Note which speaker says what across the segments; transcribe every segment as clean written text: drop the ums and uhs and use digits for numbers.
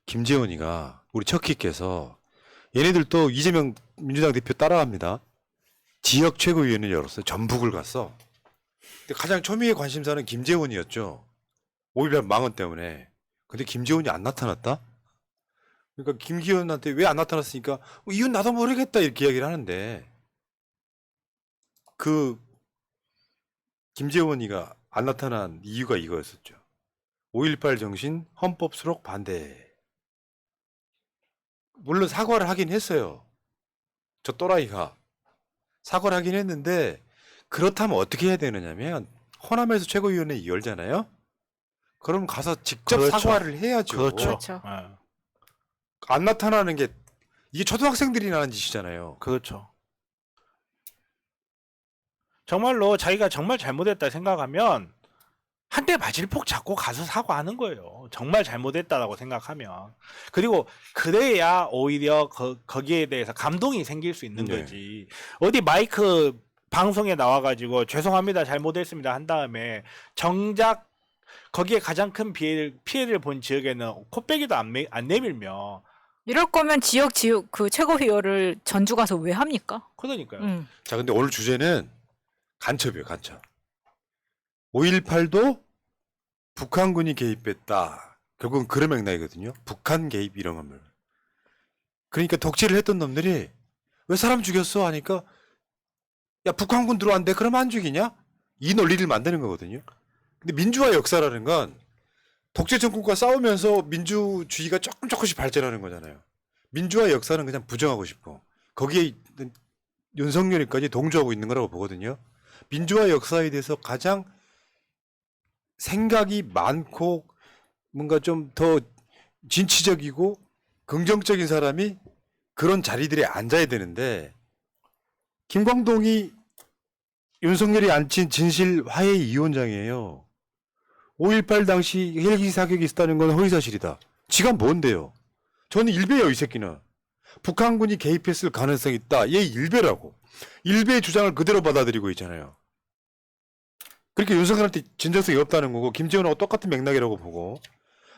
Speaker 1: 김재원이가 우리 척키께서 얘네들도 이재명 민주당 대표 따라갑니다. 지역 최고위원회 열었어요. 전북을 갔어. 근데 가장 초미의 관심사는 김재원이었죠. 5.18 망언 때문에. 근데 김재원이 안 나타났다? 그러니까 김기현한테 왜 안 나타났으니까 이유는 나도 모르겠다 이렇게 이야기를 하는데 그 김재원이가 안 나타난 이유가 이거였었죠. 5.18 정신 헌법 수록 반대. 물론 사과를 하긴 했어요. 저 또라이가. 사과를 하긴 했는데 그렇다면 어떻게 해야 되느냐면 호남에서 최고위원회 열잖아요. 그럼 가서 직접
Speaker 2: 그렇죠.
Speaker 1: 사과를 해야죠.
Speaker 2: 그렇죠.
Speaker 3: 그렇죠.
Speaker 1: 안 나타나는 게 이게 초등학생들이 하는 짓이잖아요.
Speaker 2: 그렇죠. 정말로 자기가 정말 잘못했다 생각하면 한 대 맞을 폭 잡고 가서 사과하는 거예요. 정말 잘못했다라고 생각하면. 그리고 그래야 오히려 거기에 대해서 감동이 생길 수 있는
Speaker 1: 네.
Speaker 2: 거지. 어디 마이크 방송에 나와가지고 죄송합니다 잘못했습니다 한 다음에 정작 거기에 가장 큰 피해를 본 지역에는 코빼기도 안 내밀며
Speaker 3: 이럴 거면 지역 그 최고위원을 전주 가서 왜 합니까?
Speaker 2: 그러니까요.
Speaker 1: 자, 근데 오늘 주제는 간첩이에요, 간첩. 5.18도 북한군이 개입했다. 결국은 그런 맥락이거든요. 북한 개입 이런 건물. 그러니까 독재를 했던 놈들이 왜 사람 죽였어? 하니까 야, 북한군 들어왔는데 그럼 안 죽이냐? 이 논리를 만드는 거거든요. 근데 민주화 역사라는 건 독재 정권과 싸우면서 민주주의가 조금씩 발전하는 거잖아요. 민주화 역사는 그냥 부정하고 싶어. 거기에 윤석열이까지 동조하고 있는 거라고 보거든요. 민주화 역사에 대해서 가장 생각이 많고 뭔가 좀 더 진취적이고 긍정적인 사람이 그런 자리들에 앉아야 되는데 김광동이 윤석열이 앉힌 진실화해위원장이에요. 5.18 당시 헬기 사격이 있었다는 건 허위사실이다. 지가 뭔데요? 저는 일배예요, 이 새끼는. 북한군이 개입했을 가능성이 있다. 얘 일배라고. 일배의 주장을 그대로 받아들이고 있잖아요. 그렇게 윤석열한테 진정성이 없다는 거고 김재원하고 똑같은 맥락이라고 보고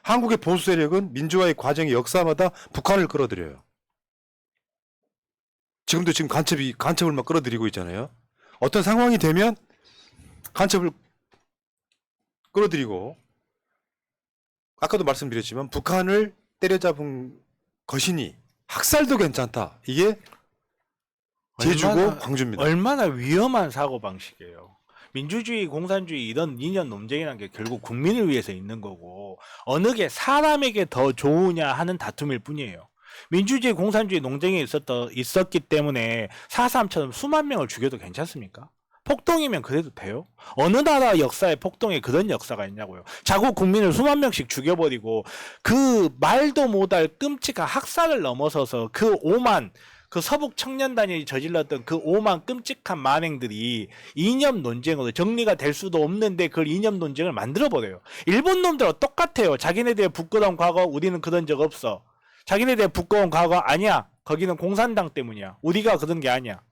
Speaker 1: 한국의 보수 세력은 민주화의 과정의 역사마다 북한을 끌어들여요. 지금 간첩을 막 끌어들이고 있잖아요. 어떤 상황이 되면 간첩을 끌어들이고 아까도 말씀드렸지만 북한을 때려잡은 것이니 학살도 괜찮다. 이게 제주고 광주입니다.
Speaker 2: 얼마나 위험한 사고방식이에요. 민주주의, 공산주의 이런 이념 논쟁이라는 게 결국 국민을 위해서 있는 거고 어느 게 사람에게 더 좋으냐 하는 다툼일 뿐이에요. 민주주의, 공산주의 논쟁이 있었기 때문에 4.3처럼 수만 명을 죽여도 괜찮습니까? 폭동이면 그래도 돼요? 어느 나라 역사에 폭동에 그런 역사가 있냐고요. 자국 국민을 수만 명씩 죽여버리고 그 말도 못할 끔찍한 학살을 넘어서서 그 오만 그 서북 청년단이 저질렀던 그 오만 끔찍한 만행들이 이념 논쟁으로 정리가 될 수도 없는데 그걸 이념 논쟁을 만들어버려요. 일본 놈들은 똑같아요. 자기네들의 부끄러운 과거 우리는 그런 적 없어. 자기네들의 부끄러운 과거 아니야. 거기는 공산당 때문이야. 우리가 그런 게 아니야.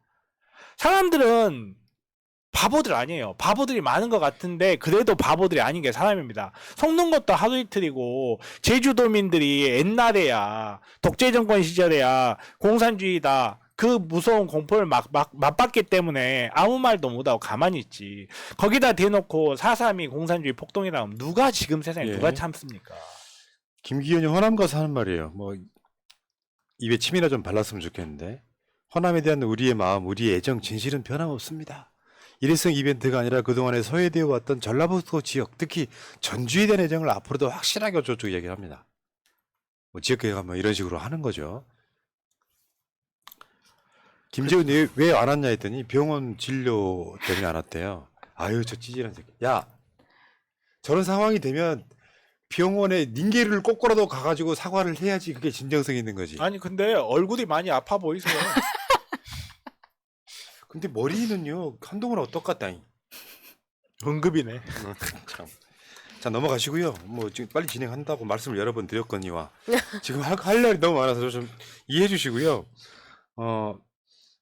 Speaker 2: 사람들은 바보들 아니에요. 바보들이 많은 것 같은데 그래도 바보들이 아닌 게 사람입니다. 속는 것도 하루 이틀이고 제주도민들이 옛날에야 독재 정권 시절에야 공산주의다 그 무서운 공포를 맛봤기 때문에 아무 말도 못하고 가만히 있지. 거기다 대놓고 4.3이 공산주의 폭동이라면 누가 지금 세상에
Speaker 1: 예.
Speaker 2: 누가 참습니까?
Speaker 1: 김기현이 호남 가서 하는 말이에요. 뭐 입에 침이나 좀 발랐으면 좋겠는데 호남에 대한 우리의 마음, 우리의 애정, 진실은 변함없습니다. 일회성 이벤트가 아니라 그동안에 소외되어 왔던 전라북도 지역, 특히 전주에 대한 애정을 앞으로도 확실하게 저쪽 얘기를 합니다. 뭐 지역계획 뭐 이런 식으로 하는 거죠. 김재훈이 왜 안 왔냐 했더니 병원 진료 때문에 안 왔대요. 아유, 저 찌질한 새끼. 야, 저런 상황이 되면 병원에 닌게르를 꼬꼬라도 가가지고 사과를 해야지 그게 진정성 있는 거지.
Speaker 2: 아니 근데 얼굴이 많이 아파 보이세요.
Speaker 1: 근데 머리는요, 한동훈은 어떡같다잉.
Speaker 2: 응급이네.
Speaker 1: 참. 자, 넘어가시고요. 뭐 지금 빨리 진행한다고 말씀을 여러 번 드렸거니와 지금 할 날이 너무 많아서 좀 이해해 주시고요.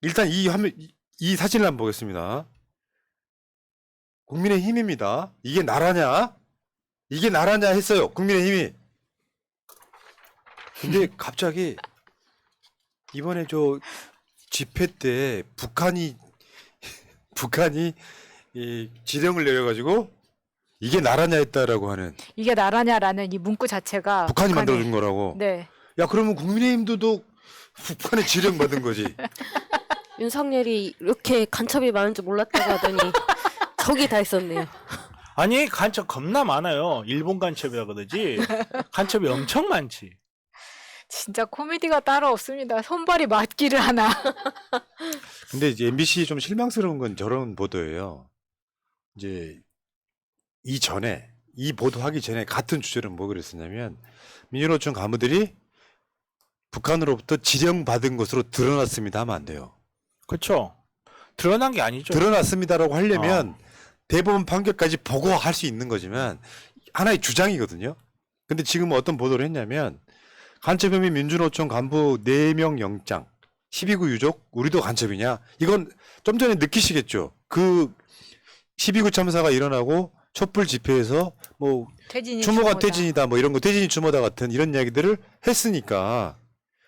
Speaker 1: 일단 이 사진을 한번 보겠습니다. 국민의힘입니다. 이게 나라냐? 이게 나라냐 했어요. 국민의힘이. 근데 갑자기 이번에 저 집회 때 북한이 이 지령을 내려가지고 이게 나라냐 했다라고 하는
Speaker 3: 이게 나라냐라는 이 문구 자체가
Speaker 1: 북한이
Speaker 3: 북한의-
Speaker 1: 만들어준 거라고.
Speaker 3: 네.
Speaker 1: 야 그러면 국민의힘도 북한의 지령 받은 거지.
Speaker 4: 윤석열이 이렇게 간첩이 많은 줄 몰랐다고 하더니 저기 다 있었네요.
Speaker 2: 아니 간첩 겁나 많아요. 일본 간첩이라 그러지. 간첩이 엄청 많지.
Speaker 3: 진짜 코미디가 따로 없습니다. 손발이 맞기를 하나.
Speaker 1: 근데 이제 MBC 좀 실망스러운 건 저런 보도예요. 이제 이 보도하기 전에 같은 주제로 뭐 그랬었냐면 민주노총 간부들이 북한으로부터 지령받은 것으로 드러났습니다 하면 안 돼요.
Speaker 2: 그렇죠. 드러난 게 아니죠.
Speaker 1: 드러났습니다라고 하려면 대법원 판결까지 보고 할 수 있는 거지만 하나의 주장이거든요. 근데 지금 어떤 보도를 했냐면 간첩 혐의 민주노총 간부 4명 영장 12구 유족 우리도 간첩이냐 이건 좀 전에 느끼시겠죠. 그 12구 참사가 일어나고 촛불 집회에서 뭐
Speaker 3: 퇴진이
Speaker 1: 추모가
Speaker 3: 추모다.
Speaker 1: 퇴진이다 뭐 이런 거 퇴진이 추모다 같은 이런 이야기들을 했으니까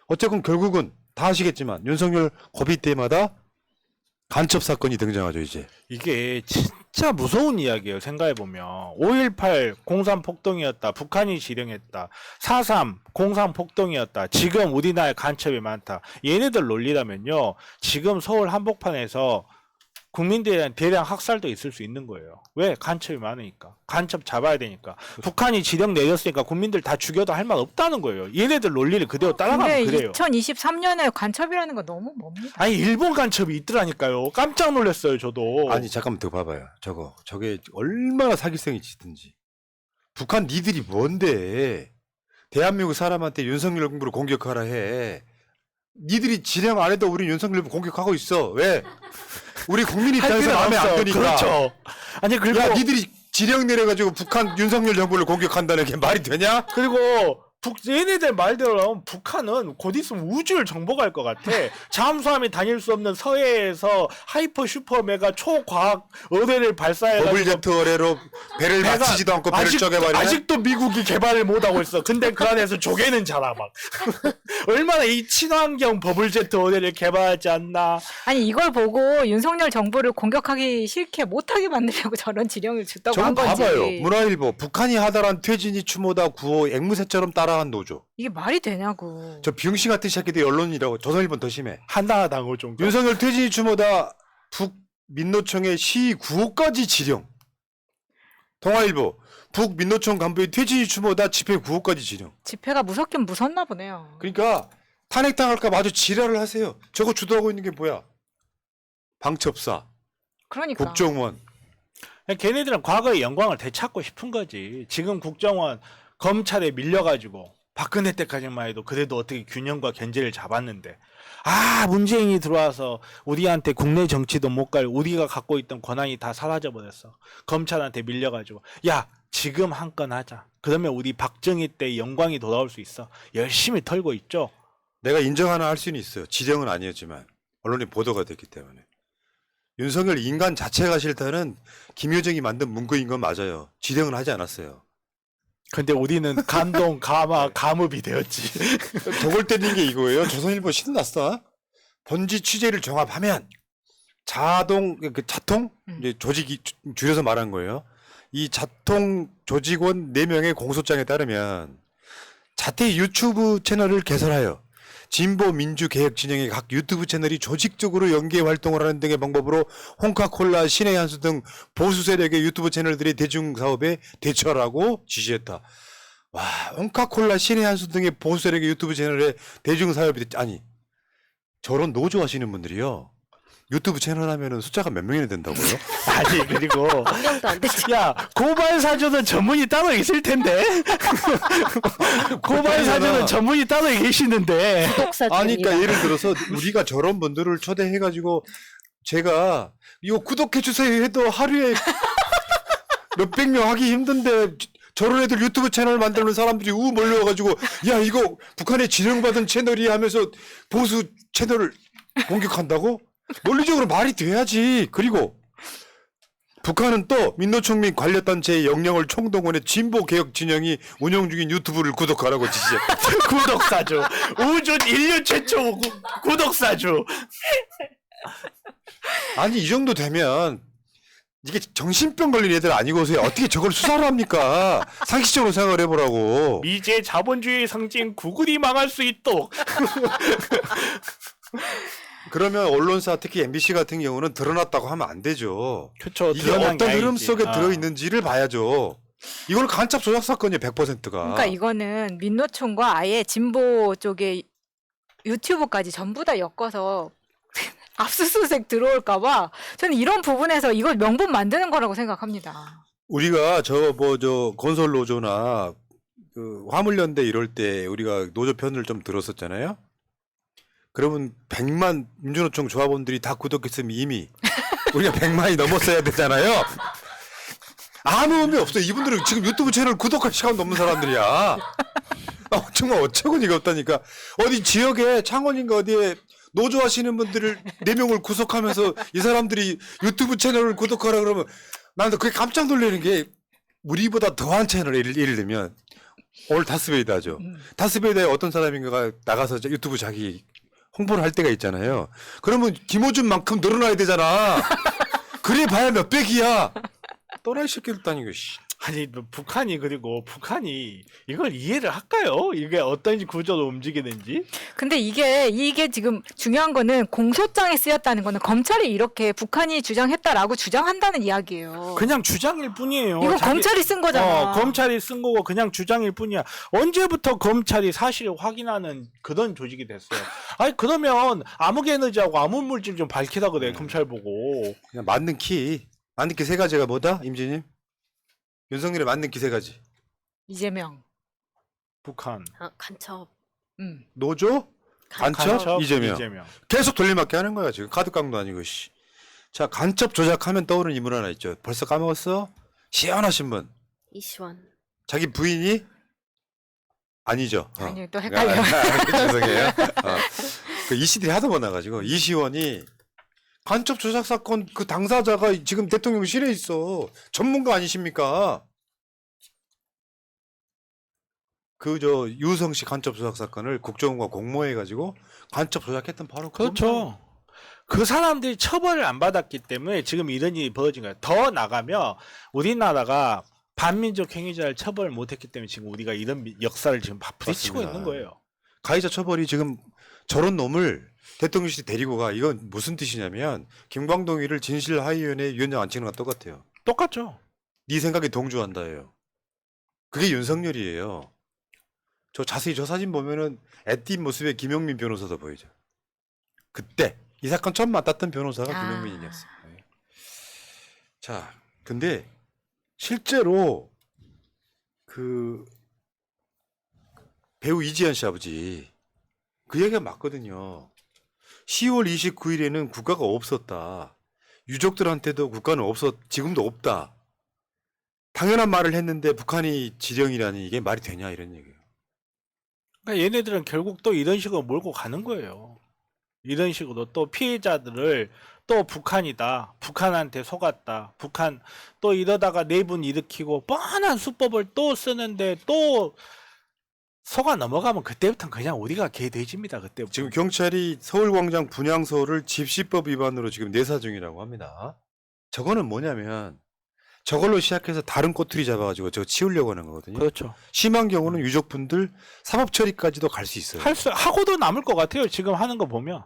Speaker 1: 어쨌건 결국은 다 아시겠지만 윤석열 고비 때마다 간첩 사건이 등장하죠 이제.
Speaker 2: 이게 진짜 무서운 이야기예요. 생각해보면 5.18 공산 폭동이었다. 북한이 지령했다. 4.3 공산 폭동이었다. 지금 우리나라에 간첩이 많다. 얘네들 논리라면요. 지금 서울 한복판에서 국민들에 대한 대량 학살도 있을 수 있는 거예요. 왜? 간첩이 많으니까. 간첩 잡아야 되니까. 북한이 지령 내렸으니까 국민들 다 죽여도 할 말 없다는 거예요. 얘네들 논리를 그대로 따라가면
Speaker 3: 근데
Speaker 2: 그래요.
Speaker 3: 2023년에 간첩이라는 건 너무 멉니다.
Speaker 2: 아니 일본 간첩이 있더라니까요. 깜짝 놀랐어요 저도.
Speaker 1: 아니 잠깐만 더 봐봐요. 저게 얼마나 사기성이 짙은지. 북한 니들이 뭔데 대한민국 사람한테 윤석열 정부를 공격하라 해. 니들이 지령 안 해도 우리 윤석열 정부 공격하고 있어. 왜? 우리 국민
Speaker 2: 할
Speaker 1: 입장에서
Speaker 2: 필요
Speaker 1: 마음에 안
Speaker 2: 없어.
Speaker 1: 드니까.
Speaker 2: 그렇죠. 아니 그리고
Speaker 1: 야 니들이 지령 내려가지고 북한 윤석열 정부를 공격한다는 게 말이 되냐?
Speaker 2: 그리고 얘네들 말대로 북한은 곧 있으면 우주를 정복할 것 같아. 잠수함이 다닐 수 없는 서해에서 하이퍼 슈퍼 메가 초과학 의뢰를 발사해가지고
Speaker 1: 버블제트 어뢰로 배를
Speaker 2: 배가
Speaker 1: 맞추지도 않고 배를 쪼개버리네.
Speaker 2: 아직도 미국이 개발을 못하고 있어. 근데 그 안에서 조개는 자라 막. 얼마나 이 친환경 버블제트 의뢰를 개발하지 않나.
Speaker 3: 아니 이걸 보고 윤석열 정부를 공격하기 싫게 못하게 만들려고 저런 지령을 줬다고
Speaker 1: 저거
Speaker 3: 한 건지.
Speaker 1: 봐봐요. 문화일보 북한이 하달한 퇴진이 추모다 구호 앵무새처럼 따라한 노조.
Speaker 3: 이게 말이 되냐고.
Speaker 1: 저 비용신 같은 새끼들 언론이라고 조선일보는 더 심해.
Speaker 2: 하나 당할 정도.
Speaker 1: 윤석열 퇴진이 추모다 북민노총의 시 9호까지 지령. 동아일보 북민노총 간부의 퇴진이 추모다 집회 9호까지 지령.
Speaker 3: 집회가 무섭긴 무섭나 보네요.
Speaker 1: 그러니까 탄핵당할까 봐 아주 지랄을 하세요. 저거 주도하고 있는 게 뭐야? 방첩사,
Speaker 3: 그러니까.
Speaker 1: 국정원.
Speaker 2: 걔네들은 과거의 영광을 되찾고 싶은 거지. 지금 국정원 검찰에 밀려가지고 박근혜 때까지만 해도 그래도 어떻게 균형과 견제를 잡았는데 문재인이 들어와서 우리한테 국내 정치도 못 갈 우리가 갖고 있던 권한이 다 사라져버렸어. 검찰한테 밀려가지고 야 지금 한 건 하자. 그러면 우리 박정희 때 영광이 돌아올 수 있어. 열심히 털고 있죠.
Speaker 1: 내가 인정 하나 할 수는 있어요. 지령은 아니었지만 언론에 보도가 됐기 때문에. 윤석열 인간 자체가 싫다는 김효정이 만든 문구인 건 맞아요. 지령은 하지 않았어요.
Speaker 2: 근데 우리는 감동, 감화, 감읍이 되었지.
Speaker 1: 도골 때린 게 이거예요. 조선일보 신났어. 본지 취재를 종합하면 자동 자통 이제 조직이 줄여서 말한 거예요. 이 자통 조직원 4명의 공소장에 따르면 자퇴 유튜브 채널을 개설하여 진보 민주 개혁 진영의 각 유튜브 채널이 조직적으로 연계 활동을 하는 등의 방법으로 홍카콜라, 신의 한수 등 보수 세력의 유튜브 채널들의 대중 사업에 대처하라고 지시했다. 와, 홍카콜라, 신의 한수 등의 보수 세력의 유튜브 채널에 대중 사업이 아니 저런 노조 하시는 분들이요. 유튜브 채널 하면은 숫자가 몇 명이나 된다고요?
Speaker 2: 아니 그리고
Speaker 4: 한 명도 안 되지.
Speaker 2: 야 고발 사주는 전문이 따로 있을 텐데. 고발 사주는 전문이 따로 계시는데.
Speaker 4: 구독사
Speaker 1: 아니,
Speaker 4: 중이다.
Speaker 1: 그러니까 예를 들어서 우리가 저런 분들을 초대해가지고 제가 이거 구독해주세요 해도 하루에 몇백 명 하기 힘든데 저런 애들 유튜브 채널 만드는 사람들이 몰려와가지고 야 이거 북한에 지령받은 채널이 하면서 보수 채널을 공격한다고? 논리적으로 말이 돼야지. 그리고 북한은 또 민노총민 관련단체의 역량을 총동원해 진보 개혁 진영이 운영 중인 유튜브를 구독하라고 지시해.
Speaker 2: 구독사주. 우준 인류 최초 구독사주.
Speaker 1: 아니 이 정도 되면 이게 정신병 걸린 애들 아니고서야 어떻게 저걸 수사를 합니까? 상식적으로 생각을 해보라고.
Speaker 2: 미제 자본주의 상징 구글이 망할 수 있도록.
Speaker 1: 그러면 언론사 특히 MBC 같은 경우는 드러났다고 하면 안 되죠.
Speaker 2: 그렇죠.
Speaker 1: 이게 어떤 흐름 속에 들어있는지를 봐야죠. 이걸 간첩 조작 사건이에요, 100%가.
Speaker 3: 그러니까 이거는 민노총과 아예 진보 쪽의 유튜브까지 전부 다 엮어서 압수수색 들어올까봐 저는 이런 부분에서 이걸 명분 만드는 거라고 생각합니다.
Speaker 1: 우리가 저 건설 노조나 그 화물연대 이럴 때 우리가 노조 편을 좀 들었었잖아요. 그러면 100만 민주노총 조합원들이 다 구독했으면 이미 우리가 100만이 넘었어야 되잖아요. 아무 의미 없어요. 이분들은 지금 유튜브 채널 구독할 시간도 없는 사람들이야. 정말 어처구니가 없다니까. 어디 지역에 창원인가 어디에 노조 하시는 분들을 4명을 구속하면서 이 사람들이 유튜브 채널을 구독하라 그러면 나는 그게 깜짝 놀라는 게 우리보다 더한 채널 예를 들면 오늘 다스베이다죠. 다스베이다에 어떤 사람인가가 나가서 유튜브 자기 홍보를 할 때가 있잖아요. 그러면 김호준만큼 늘어나야 되잖아. 그래 봐야 몇백이야. 또라이 새끼들 다니고 씨.
Speaker 2: 아니 북한이 그리고 북한이 이걸 이해를 할까요? 이게 어떤 구조로 움직이는지?
Speaker 3: 근데 이게 지금 중요한 거는 공소장에 쓰였다는 거는 검찰이 이렇게 북한이 주장했다라고 주장한다는 이야기예요.
Speaker 2: 그냥 주장일 뿐이에요.
Speaker 3: 이거 검찰이 쓴 거잖아.
Speaker 2: 검찰이 쓴 거고 그냥 주장일 뿐이야. 언제부터 검찰이 사실을 확인하는 그런 조직이 됐어요. 아니 그러면 암흑에너지하고 암흑물질 좀 밝히라 그래 검찰 보고.
Speaker 1: 그냥 맞는 키 3가지가 뭐다 임진님? 윤석열의 맞는 키 3가지.
Speaker 3: 이재명.
Speaker 2: 북한.
Speaker 4: 간첩.
Speaker 1: 노조, 간첩, 이재명.
Speaker 2: 이재명.
Speaker 1: 계속 돌림막기 하는 거야 지금. 카드깡도 아니고 씨. 자 간첩 조작하면 떠오르는 인물 하나 있죠. 벌써 까먹었어? 시원하신 분.
Speaker 4: 이시원.
Speaker 1: 자기 부인이 아니죠.
Speaker 3: 아니 또 헷갈려.
Speaker 1: 죄송해요. 그 이시들이 하도 많아가지고 이시원이 간첩 조작 사건 그 당사자가 지금 대통령실에 있어. 전문가 아니십니까? 그 유성 씨 간첩 조작 사건을 국정원과 공모해가지고 간첩 조작했던 바로
Speaker 2: 그렇죠. 그 사람들이 처벌을 안 받았기 때문에 지금 이런 일이 벌어진 거예요. 더 나가면 우리나라가 반민족 행위자를 처벌을 못했기 때문에 지금 우리가 이런 역사를 지금 부딪히고
Speaker 1: 맞습니다.
Speaker 2: 있는 거예요.
Speaker 1: 가해자 처벌이 지금 저런 놈을 대통령실이 데리고 가. 이건 무슨 뜻이냐면 김광동이를 진실하위원회 위원장 앉히는 거랑 똑같아요.
Speaker 2: 똑같죠.
Speaker 1: 네 생각에 동조한다예요. 그게 윤석열이에요. 자세히 저 사진 보면은 애띤 모습의 김용민 변호사도 보이죠. 그때 이 사건 처음 맡았던 변호사가 김용민이었어요. 네. 자, 근데 실제로 그 배우 이지현 씨 아버지 그 얘기가 맞거든요. 10월 29일에는 국가가 없었다. 유족들한테도 국가는 지금도 없다. 당연한 말을 했는데 북한이 지령이라니 이게 말이 되냐 이런 얘기예요.
Speaker 2: 그러니까 얘네들은 결국 또 이런 식으로 몰고 가는 거예요. 이런 식으로 또 피해자들을 또 북한이다. 북한한테 속았다. 북한 또 이러다가 내분 일으키고 뻔한 수법을 또 쓰는데 또 속아 넘어가면 그때부터는 그냥 우리가 개돼집니다. 그때부터.
Speaker 1: 지금 경찰이 서울광장 분향소를 집시법 위반으로 지금 내사 중이라고 합니다. 저거는 뭐냐면 저걸로 시작해서 다른 꼬투리 잡아가지고 저거 치우려고 하는 거거든요.
Speaker 2: 그렇죠.
Speaker 1: 심한 경우는 유족분들 사법 처리까지도 갈 수 있어요.
Speaker 2: 하고도 남을 것 같아요. 지금 하는 거 보면.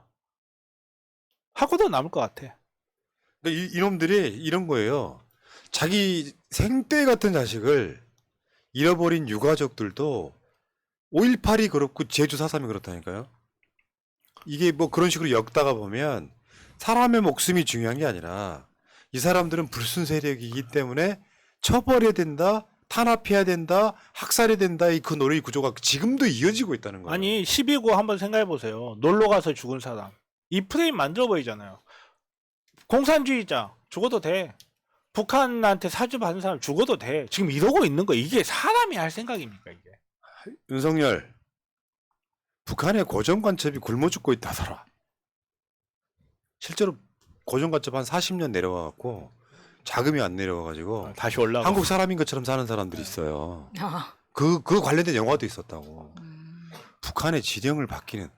Speaker 2: 하고도 남을 것 같아.
Speaker 1: 그러니까 이놈들이 이런 거예요. 자기 생떼 같은 자식을 잃어버린 유가족들도 5.18이 그렇고 제주 4.3이 그렇다니까요. 이게 뭐 그런 식으로 엮다가 보면 사람의 목숨이 중요한 게 아니라 이 사람들은 불순 세력이기 때문에 처벌해야 된다, 탄압해야 된다, 학살해야 된다. 그 노래 구조가 지금도 이어지고 있다는 거예요.
Speaker 2: 아니 12구 한번 생각해 보세요. 놀러 가서 죽은 사람. 이 프레임 만들어 버리잖아요. 공산주의자 죽어도 돼. 북한한테 사주 받은 사람 죽어도 돼. 지금 이러고 있는 거 이게 사람이 할 생각입니까 이게?
Speaker 1: 윤석열, 북한의 고정간첩이 굶어 죽고 있다더라. 실제로 고정간첩 한 40년 내려와갖고 자금이 안 내려와가지고
Speaker 2: 다시 올라가.
Speaker 1: 한국 사람인 것처럼 사는 사람들이 있어요.
Speaker 3: 아,
Speaker 1: 그 관련된 영화도 있었다고. 북한의 지령을 받기는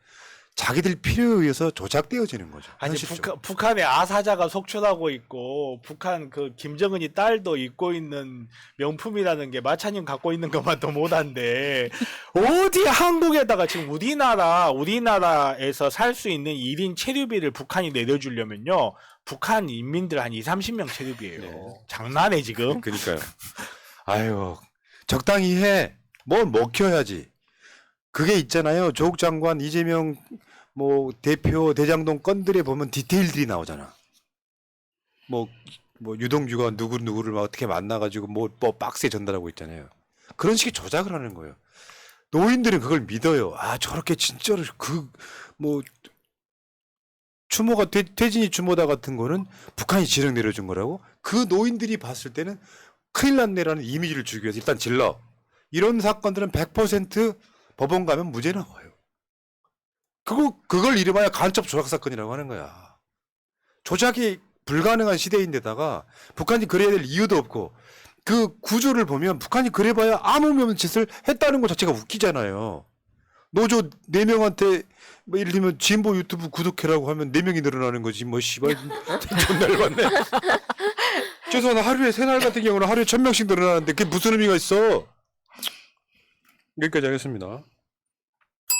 Speaker 1: 자기들 필요에 의해서 조작되어지는 거죠.
Speaker 2: 아니
Speaker 1: 현실적으로.
Speaker 2: 북한의 아사자가 속출하고 있고 북한 그 김정은이 딸도 입고 있는 명품이라는 게 마차님 갖고 있는 것만도 못한데 어디 한국에다가 지금 우리나라에서 살 수 있는 1인 체류비를 북한이 내려주려면요 북한 인민들 한 2-30명 체류비예요.
Speaker 1: 네.
Speaker 2: 장난해 지금?
Speaker 1: 그러니까요. 아유 적당히 해. 뭘 먹혀야지. 그게 있잖아요. 조국 장관, 이재명 뭐 대표, 대장동 건들에 보면 디테일들이 나오잖아. 뭐 유동규가 누구를 막 어떻게 만나가지고 뭐 박스에 전달하고 있잖아요. 그런 식의 조작을 하는 거예요. 노인들은 그걸 믿어요. 아 저렇게 진짜로 뭐 추모가 퇴진이 추모다 같은 거는 북한이 지령 내려준 거라고. 그 노인들이 봤을 때는 큰일 났네라는 이미지를 주기 위해서 일단 질러. 이런 사건들은 100% 법원 가면 무죄 나와요. 그걸 이름하여 간첩 조작 사건이라고 하는 거야. 조작이 불가능한 시대인데다가 북한이 그래야 될 이유도 없고 그 구조를 보면 북한이 그래봐야 아무 의미 없는 짓을 했다는 것 자체가 웃기잖아요. 노조 4명한테 뭐 예를 들면 진보 유튜브 구독해라고 하면 4명이 늘어나는 거지 뭐 씨발 존나 열받네. 최소한 하루에 새날 같은 경우는 하루에 1000명씩 늘어나는데 그게 무슨 의미가 있어? 여기까지 하겠습니다.